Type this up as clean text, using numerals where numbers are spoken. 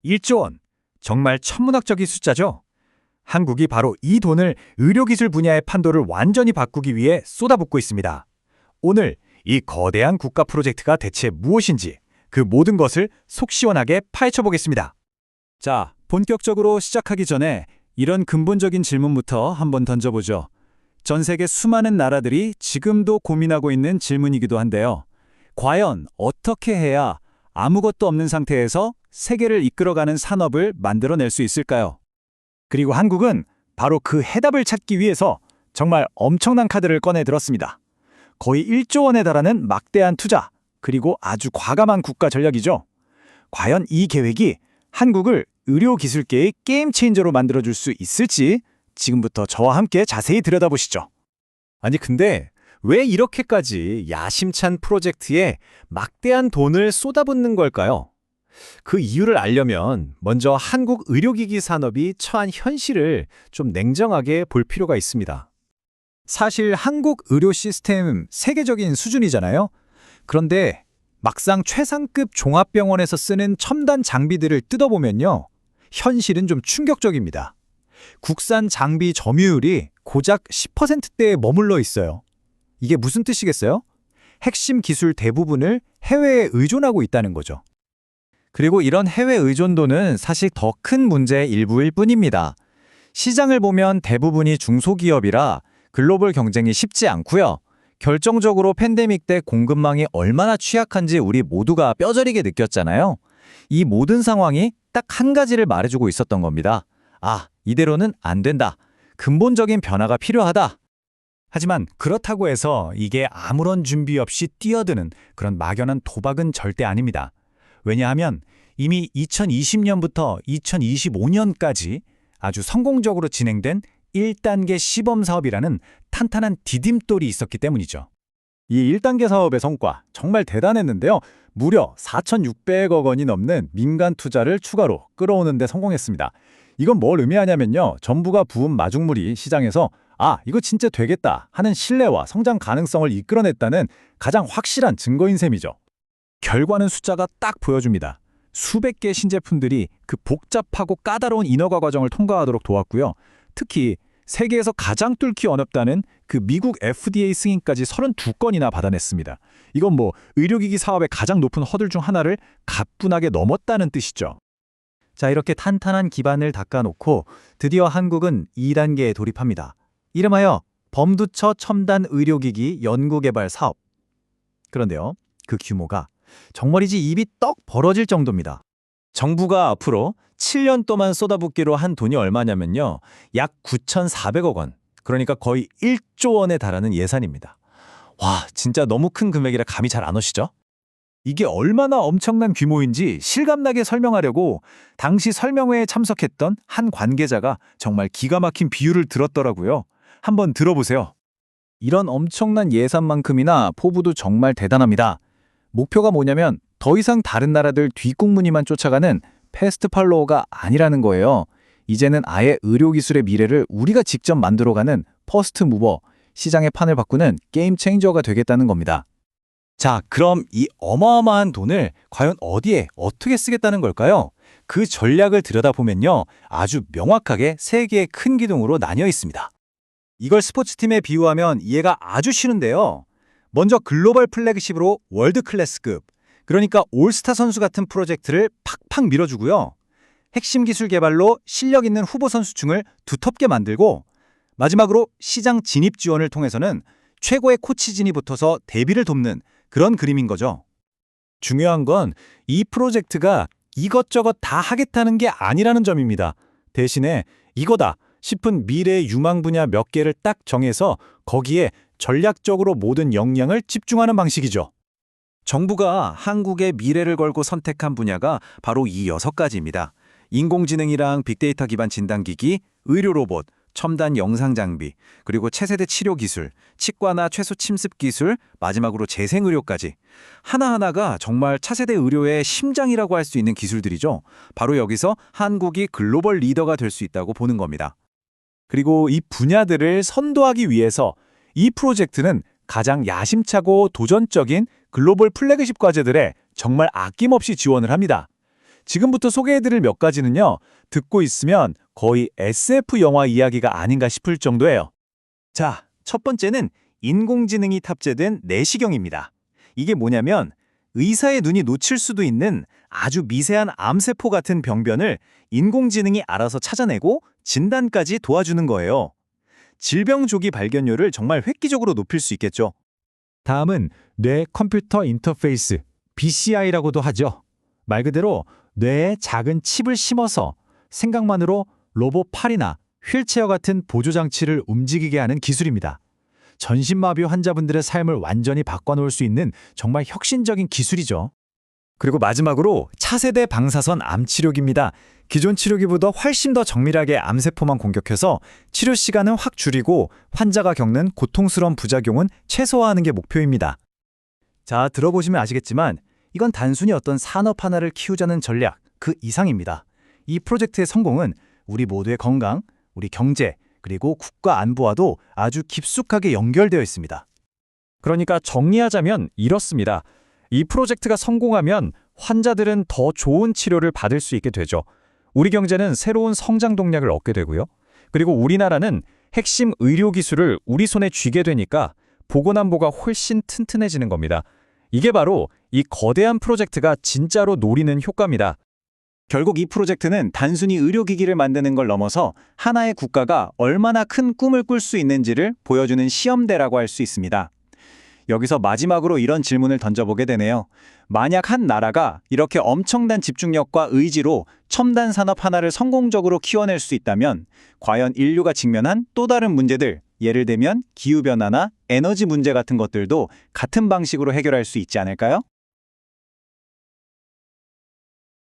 1조 원. 정말 천문학적인 숫자죠? 한국이 바로 이 돈을 의료기술 분야의 판도를 완전히 바꾸기 위해 쏟아붓고 있습니다. 오늘 이 거대한 국가 프로젝트가 대체 무엇인지 그 모든 것을 속 시원하게 파헤쳐 보겠습니다. 자, 본격적으로 시작하기 전에 이런 근본적인 질문부터 한번 던져보죠. 전 세계 수많은 나라들이 지금도 고민하고 있는 질문이기도 한데요. 과연 어떻게 해야 아무것도 없는 상태에서 세계를 이끌어가는 산업을 만들어낼 수 있을까요? 그리고 한국은 바로 그 해답을 찾기 위해서 정말 엄청난 카드를 꺼내 들었습니다. 거의 1조 원에 달하는 막대한 투자, 그리고 아주 과감한 국가 전략이죠. 과연 이 계획이 한국을 의료기술계의 게임 체인저로 만들어줄 수 있을지 지금부터 저와 함께 자세히 들여다보시죠. 아니 근데 왜 이렇게까지 야심찬 프로젝트에 막대한 돈을 쏟아붓는 걸까요? 그 이유를 알려면 먼저 한국 의료기기 산업이 처한 현실을 좀 냉정하게 볼 필요가 있습니다. 사실 한국 의료 시스템은 세계적인 수준이잖아요. 그런데 막상 최상급 종합병원에서 쓰는 첨단 장비들을 뜯어보면요. 현실은 좀 충격적입니다. 국산 장비 점유율이 고작 10%대에 머물러 있어요. 이게 무슨 뜻이겠어요? 핵심 기술 대부분을 해외에 의존하고 있다는 거죠. 그리고 이런 해외 의존도는 사실 더 큰 문제의 일부일 뿐입니다. 시장을 보면 대부분이 중소기업이라 글로벌 경쟁이 쉽지 않고요. 결정적으로 팬데믹 때 공급망이 얼마나 취약한지 우리 모두가 뼈저리게 느꼈잖아요. 이 모든 상황이 딱 한 가지를 말해주고 있었던 겁니다. 아, 이대로는 안 된다. 근본적인 변화가 필요하다. 하지만 그렇다고 해서 이게 아무런 준비 없이 뛰어드는 그런 막연한 도박은 절대 아닙니다. 왜냐하면 이미 2020년부터 2025년까지 아주 성공적으로 진행된 1단계 시범 사업이라는 탄탄한 디딤돌이 있었기 때문이죠. 이 1단계 사업의 성과 정말 대단했는데요. 무려 4,600억 원이 넘는 민간 투자를 추가로 끌어오는 데 성공했습니다. 이건 뭘 의미하냐면요. 정부가 부은 마중물이 시장에서 아, 이거 진짜 되겠다 하는 신뢰와 성장 가능성을 이끌어냈다는 가장 확실한 증거인 셈이죠. 결과는 숫자가 딱 보여줍니다. 수백 개 신제품들이 그 복잡하고 까다로운 인허가 과정을 통과하도록 도왔고요. 특히 세계에서 가장 뚫기 어렵다는 그 미국 FDA 승인까지 32건이나 받아냈습니다. 이건 뭐 의료기기 사업의 가장 높은 허들 중 하나를 가뿐하게 넘었다는 뜻이죠. 자, 이렇게 탄탄한 기반을 닦아놓고 드디어 한국은 2단계에 돌입합니다. 이름하여 범두처 첨단 의료기기 연구개발 사업. 그런데요, 그 규모가 정말이지 입이 떡 벌어질 정도입니다. 정부가 앞으로 7년 동안 쏟아붓기로 한 돈이 얼마냐면요. 약 9,400억 원. 그러니까 거의 1조 원에 달하는 예산입니다. 와, 진짜 너무 큰 금액이라 감이 잘 안 오시죠? 이게 얼마나 엄청난 규모인지 실감나게 설명하려고 당시 설명회에 참석했던 한 관계자가 정말 기가 막힌 비유를 들었더라고요. 한번 들어보세요. 이런 엄청난 예산만큼이나 포부도 정말 대단합니다. 목표가 뭐냐면 더 이상 다른 나라들 뒷공무니만 쫓아가는 패스트 팔로워가 아니라는 거예요. 이제는 아예 의료기술의 미래를 우리가 직접 만들어가는 퍼스트 무버, 시장의 판을 바꾸는 게임 체인저가 되겠다는 겁니다. 자, 그럼 이 어마어마한 돈을 과연 어디에 어떻게 쓰겠다는 걸까요? 그 전략을 들여다보면요. 아주 명확하게 세 개의 큰 기둥으로 나뉘어 있습니다. 이걸 스포츠팀에 비유하면 이해가 아주 쉬운데요. 먼저 글로벌 플래그십으로 월드 클래스급, 그러니까 올스타 선수 같은 프로젝트를 팍팍 밀어주고요. 핵심 기술 개발로 실력 있는 후보 선수층을 두텁게 만들고 마지막으로 시장 진입 지원을 통해서는 최고의 코치진이 붙어서 대비를 돕는 그런 그림인 거죠. 중요한 건 이 프로젝트가 이것저것 다 하겠다는 게 아니라는 점입니다. 대신에 이거다 싶은 미래의 유망 분야 몇 개를 딱 정해서 거기에 전략적으로 모든 역량을 집중하는 방식이죠. 정부가 한국의 미래를 걸고 선택한 분야가 바로 이 6가지입니다. 인공지능이랑 빅데이터 기반 진단기기, 의료 로봇, 첨단 영상 장비, 그리고 차세대 치료 기술, 치과나 최소 침습 기술, 마지막으로 재생의료까지. 하나하나가 정말 차세대 의료의 심장이라고 할 수 있는 기술들이죠. 바로 여기서 한국이 글로벌 리더가 될 수 있다고 보는 겁니다. 그리고 이 분야들을 선도하기 위해서 이 프로젝트는 가장 야심차고 도전적인 글로벌 플래그십 과제들에 정말 아낌없이 지원을 합니다. 지금부터 소개해드릴 몇 가지는요, 듣고 있으면 거의 SF 영화 이야기가 아닌가 싶을 정도예요. 자, 첫 번째는 인공지능이 탑재된 내시경입니다. 이게 뭐냐면 의사의 눈이 놓칠 수도 있는 아주 미세한 암세포 같은 병변을 인공지능이 알아서 찾아내고 진단까지 도와주는 거예요. 질병 조기 발견율을 정말 획기적으로 높일 수 있겠죠. 다음은 뇌 컴퓨터 인터페이스, BCI라고도 하죠. 말 그대로 뇌에 작은 칩을 심어서 생각만으로 로봇 팔이나 휠체어 같은 보조장치를 움직이게 하는 기술입니다. 전신마비 환자분들의 삶을 완전히 바꿔놓을 수 있는 정말 혁신적인 기술이죠. 그리고 마지막으로 차세대 방사선 암치료기입니다. 기존 치료기보다 훨씬 더 정밀하게 암세포만 공격해서 치료 시간은 확 줄이고 환자가 겪는 고통스러운 부작용은 최소화하는 게 목표입니다. 자, 들어보시면 아시겠지만 이건 단순히 어떤 산업 하나를 키우자는 전략, 그 이상입니다. 이 프로젝트의 성공은 우리 모두의 건강, 우리 경제, 그리고 국가 안보와도 아주 깊숙하게 연결되어 있습니다. 그러니까 정리하자면 이렇습니다. 이 프로젝트가 성공하면 환자들은 더 좋은 치료를 받을 수 있게 되죠. 우리 경제는 새로운 성장 동력을 얻게 되고요. 그리고 우리나라는 핵심 의료 기술을 우리 손에 쥐게 되니까 보건안보가 훨씬 튼튼해지는 겁니다. 이게 바로 이 거대한 프로젝트가 진짜로 노리는 효과입니다. 결국 이 프로젝트는 단순히 의료기기를 만드는 걸 넘어서 하나의 국가가 얼마나 큰 꿈을 꿀 수 있는지를 보여주는 시험대라고 할 수 있습니다. 여기서 마지막으로 이런 질문을 던져보게 되네요. 만약 한 나라가 이렇게 엄청난 집중력과 의지로 첨단 산업 하나를 성공적으로 키워낼 수 있다면 과연 인류가 직면한 또 다른 문제들, 예를 들면 기후변화나 에너지 문제 같은 것들도 같은 방식으로 해결할 수 있지 않을까요?